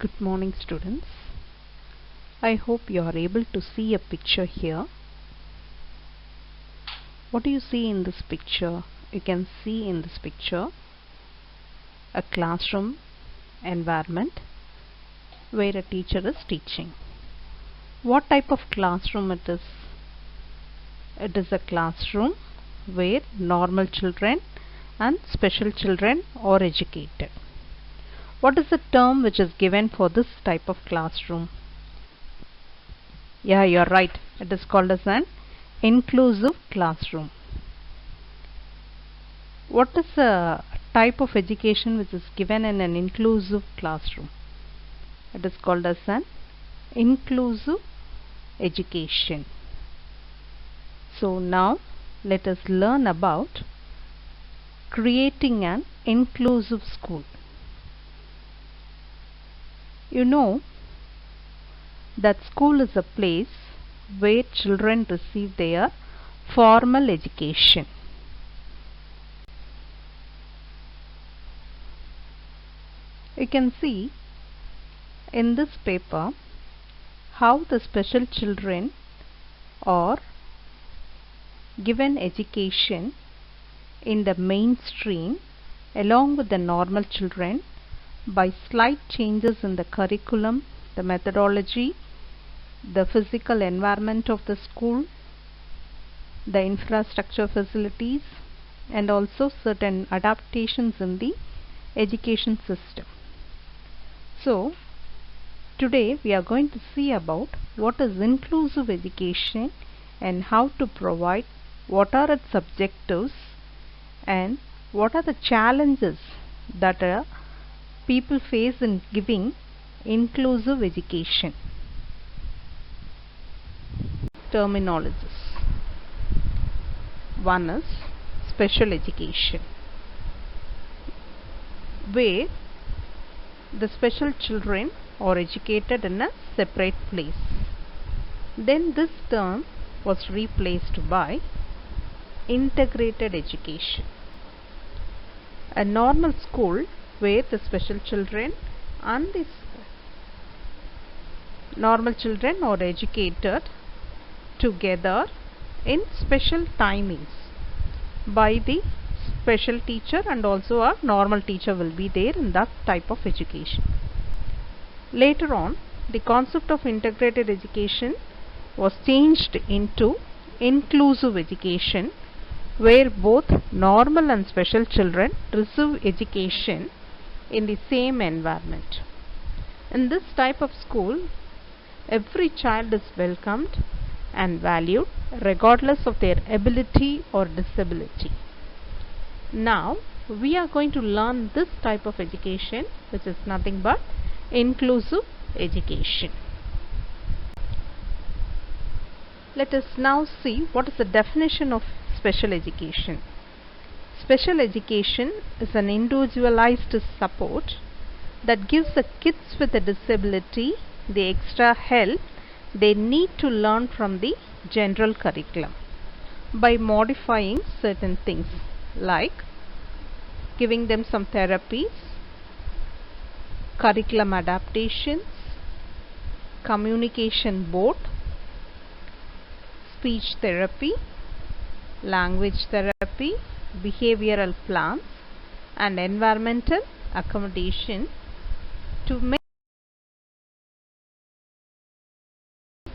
Good morning, students. I hope you are able to see a picture here. What do you see in this picture? You can see in this picture a classroom environment where a teacher is teaching. What type of classroom it is? It is a classroom where normal children and special children are educated. What is the term which is given for this type of classroom? Yeah, you're right. It is called as an inclusive classroom. What is the type of education which is given in an inclusive classroom? It is called as an inclusive education. So now let us learn about creating an inclusive school. You know that school is a place where children receive their formal education. You can see in this paper how the special children are given education in the mainstream along with the normal children by slight changes in the curriculum, the methodology, the physical environment of the school, the infrastructure facilities, and also certain adaptations in the education system. So today we are going to see about what is inclusive education and how to provide, what are its objectives, and what are the challenges that people face in giving inclusive education. Terminologies. One is special education, where the special children are educated in a separate place. Then this term was replaced by integrated education. A normal school where the special children and the normal children are educated together in special timings by the special teacher, and also a normal teacher will be there in that type of education. Later on, the concept of integrated education was changed into inclusive education, where both normal and special children receive education in the same environment. In this type of school, every child is welcomed and valued regardless of their ability or disability. Now we are going to learn this type of education, which is nothing but inclusive education. Let us now see what is the definition of special education. Special education is an individualized support that gives the kids with a disability the extra help they need to learn from the general curriculum by modifying certain things like giving them some therapies, curriculum adaptations, communication board, speech therapy, language therapy, behavioral plans, and environmental accommodation to make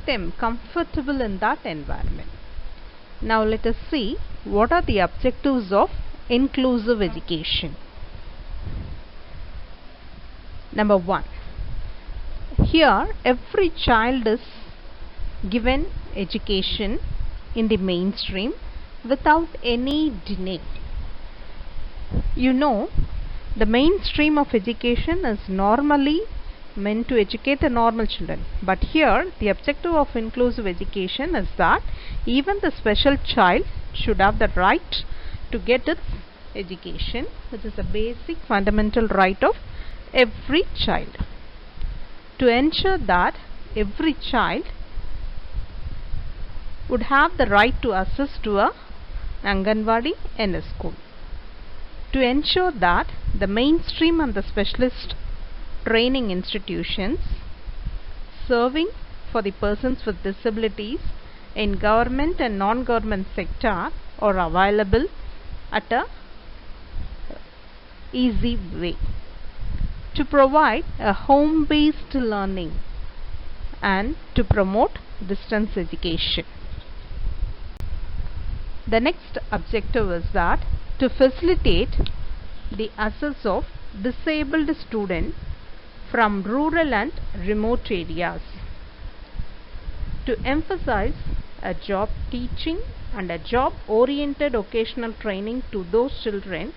them comfortable in that environment. Now let us see what are the objectives of inclusive education. Number one, here every child is given education in the mainstream without any delay. You know, the mainstream of education is normally meant to educate the normal children, but here the objective of inclusive education is that even the special child should have the right to get its education, which is a basic fundamental right of every child. To ensure that every child would have the right to access to a Anganwadi and a school. To ensure that the mainstream and the specialist training institutions serving for the persons with disabilities in government and non-government sector are available at a easy way to provide a home-based learning and to promote distance education. The next objective is that to facilitate the access of disabled students from rural and remote areas, to emphasize a job teaching and a job oriented vocational training to those children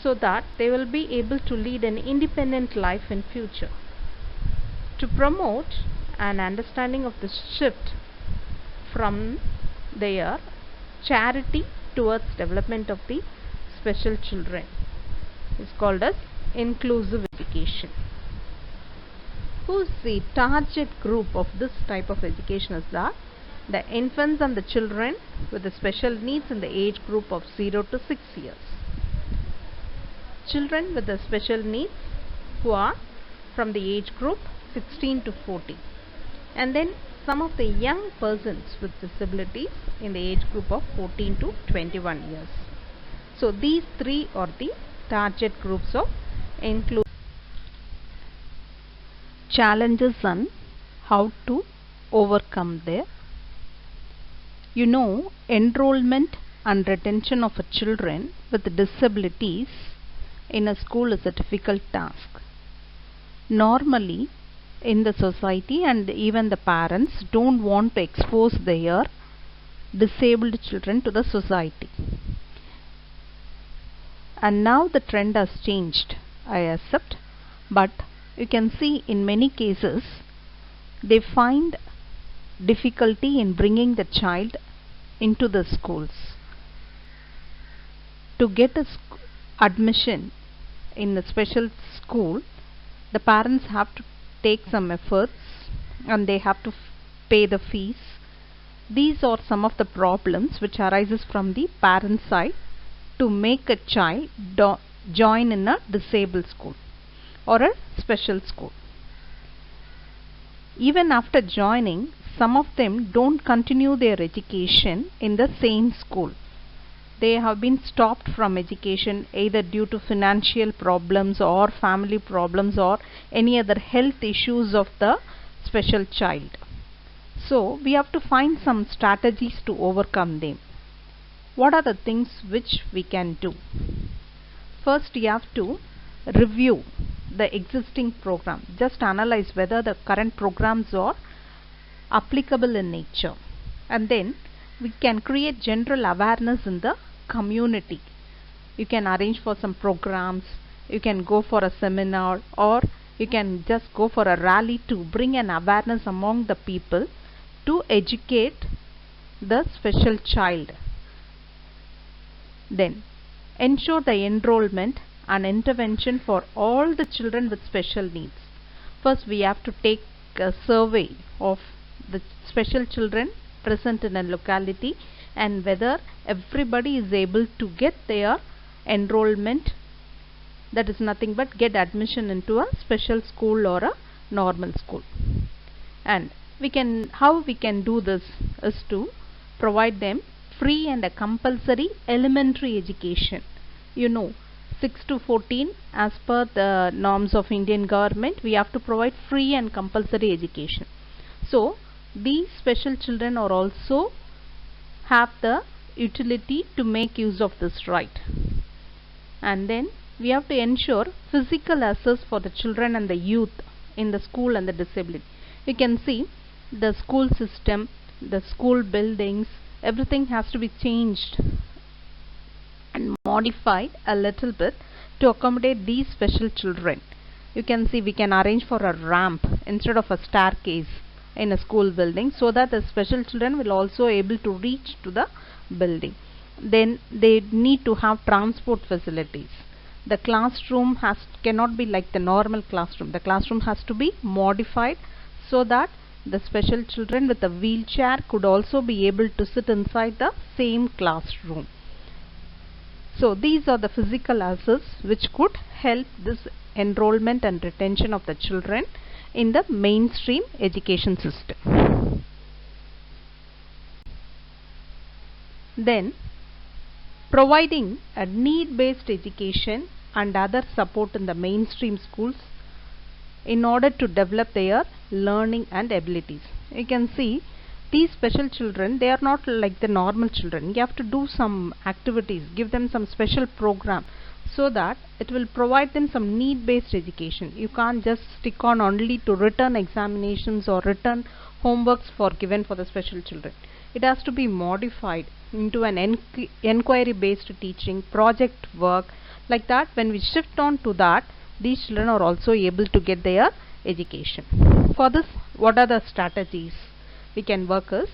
so that they will be able to lead an independent life in future, to promote an understanding of the shift from their charity towards development of the special children is called as inclusive education. Who is the target group of this type of education is that the infants and the children with the special needs in the age group of 0 to 6 years. Children with the special needs who are from the age group 16 to 40, and then some of the young persons with disabilities in the age group of 14 to 21 years. So these three are the target groups of inclusive. Challenges and how to overcome them. Enrollment and retention of children with disabilities in a school is a difficult task. Normally in the society and even the parents don't want to expose their disabled children to the society. And now the trend has changed, I accept, but you can see in many cases they find difficulty in bringing the child into the schools. To get a admission in a special school, the parents have to take some efforts and they have to pay the fees. These are some of the problems which arises from the parent side to make a child join in a disabled school or a special school. Even after joining, some of them don't continue their education in the same school. They have been stopped from education either due to financial problems or family problems or any other health issues of the special child. So we have to find some strategies to overcome them. What are the things which we can do? First, you have to review the existing program. Just analyze whether the current programs are applicable in nature, and then we can create general awareness in the community. You can arrange for some programs, you can go for a seminar, or you can just go for a rally to bring an awareness among the people to educate the special child. Then ensure the enrollment and intervention for all the children with special needs. First, we have to take a survey of the special children present in a locality and whether everybody is able to get their enrollment, that is nothing but get admission into a special school or a normal school. And how we can do this is to provide them free and a compulsory elementary education. 6 to 14, as per the norms of Indian government, we have to provide free and compulsory education. So these special children are also have the utility to make use of this right. And then we have to ensure physical access for the children and the youth in the school and the disability. You can see the school system, the school buildings, everything has to be changed and modified a little bit to accommodate these special children. You can see we can arrange for a ramp instead of a staircase in a school building so that the special children will also able to reach to the building. Then they need to have transport facilities. The classroom cannot be like the normal classroom. The classroom has to be modified so that the special children with a wheelchair could also be able to sit inside the same classroom. So these are the physical assets which could help this enrollment and retention of the children in the mainstream education system. Then, providing a need-based education and other support in the mainstream schools in order to develop their learning and abilities. You can see these special children, they are not like the normal children. You have to do some activities, give them some special program, so that it will provide them some need-based education. You can't just stick on only to written examinations or written homeworks given for the special children. It has to be modified into an inquiry-based teaching, project work. Like that, when we shift on to that, these children are also able to get their education. For this, what are the strategies we can work is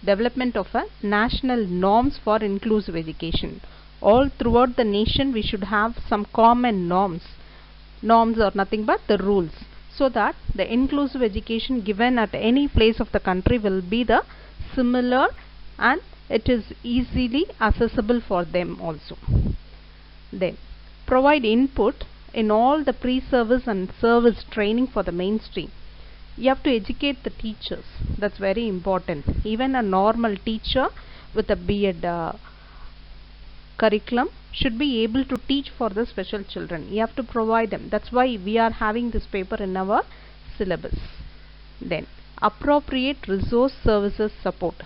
development of a national norms for inclusive education. All throughout the nation we should have some common norms. Norms are nothing but the rules, so that the inclusive education given at any place of the country will be the similar and it is easily accessible for them also. Then provide input in all the pre-service and service training for the mainstream. You have to educate the teachers. That's very important. Even a normal teacher with a B.Ed curriculum should be able to teach for the special children. You have to provide them. That's why we are having this paper in our syllabus. Then appropriate resource services support.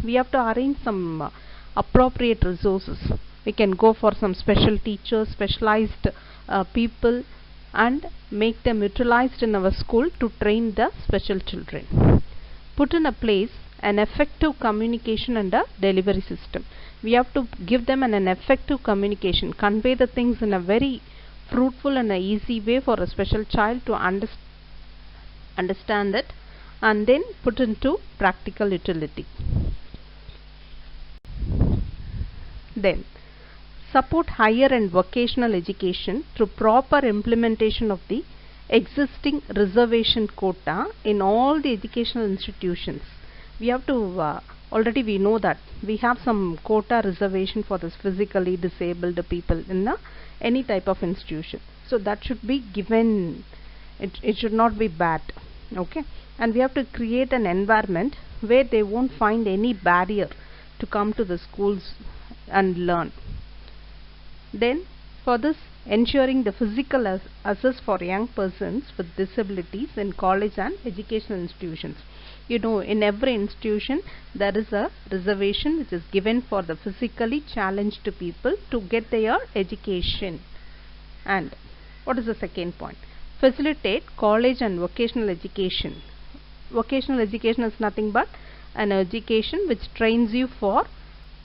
We have to arrange some appropriate resources. We can go for some special teachers, specialized people, and make them utilized in our school to train the special children. Put in a place an effective communication and a delivery system. We have to give them an effective communication, convey the things in a very fruitful and a easy way for a special child to understand it, and then put into practical utility. Then support higher and vocational education through proper implementation of the existing reservation quota in all the educational institutions. We have to already we know that we have some quota reservation for this physically disabled people in any type of institution. So that should be given. It should not be bad. Okay, and we have to create an environment where they won't find any barrier to come to the schools and learn. Then for this, ensuring the physical access for young persons with disabilities in college and educational institutions. You know, in every institution there is a reservation which is given for the physically challenged people to get their education. And what is the second point? Facilitate college and vocational education. Vocational education is nothing but an education which trains you for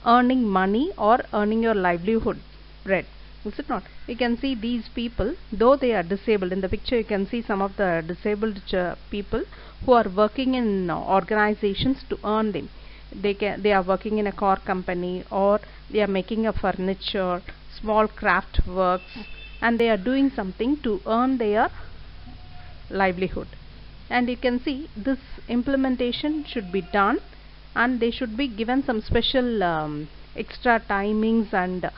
earning money or earning your livelihood bread. Is it not? You can see these people, though they are disabled. In the picture you can see some of the disabled people who are working in organizations to earn them. They are working in a car company, or they are making a furniture, small craft works, and they are doing something to earn their livelihood. And you can see this implementation should be done, and they should be given some special extra timings and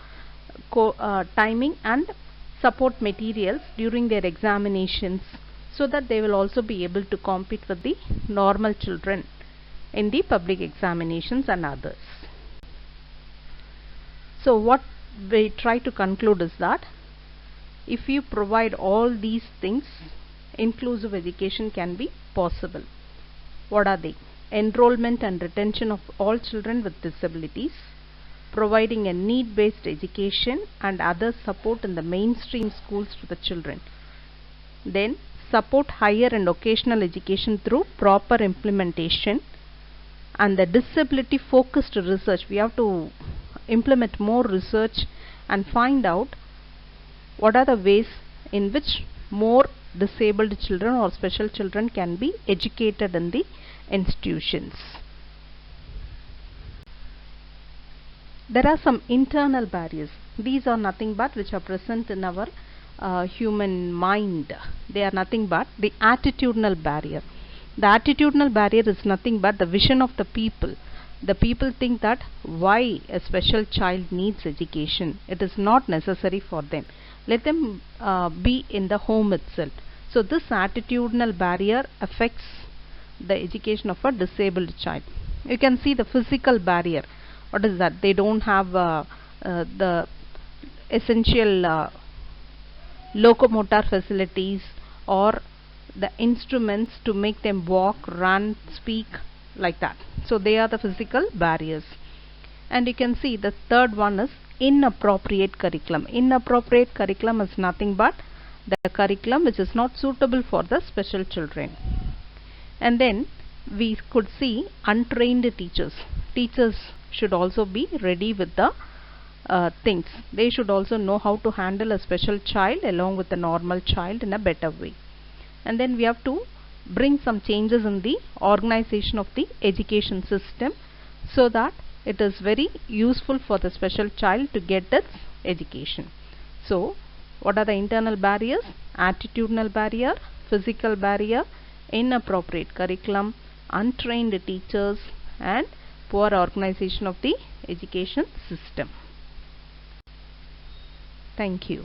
timing and support materials during their examinations, so that they will also be able to compete with the normal children in the public examinations and others. So what we try to conclude is that if you provide all these things, inclusive education can be possible. What are they? Enrollment and retention of all children with disabilities, providing a need-based education and other support in the mainstream schools to the children. Then support higher and vocational education through proper implementation, and the disability focused research. We have to implement more research and find out what are the ways in which more disabled children or special children can be educated in the institutions. There are some internal barriers. These are nothing but which are present in our human mind. They are nothing but the attitudinal barrier. The attitudinal barrier is nothing but the vision of the people the people think that why a special child needs education. It is not necessary for them. Let them be in the home itself. So this attitudinal barrier affects the education of a disabled child. You can see the physical barrier. What is that? They don't have the essential locomotor facilities or the instruments to make them walk, run, speak, like that. So they are the physical barriers. And you can see the third one is inappropriate curriculum. Inappropriate curriculum is nothing but the curriculum which is not suitable for the special children. And then we could see untrained teachers. Teachers should also be ready with the things. They should also know how to handle a special child along with a normal child in a better way. And then we have to bring some changes in the organization of the education system so that it is very useful for the special child to get its education. So what are the internal barriers? Attitudinal barrier, physical barrier, inappropriate curriculum, untrained teachers, and poor organization of the education system. Thank you.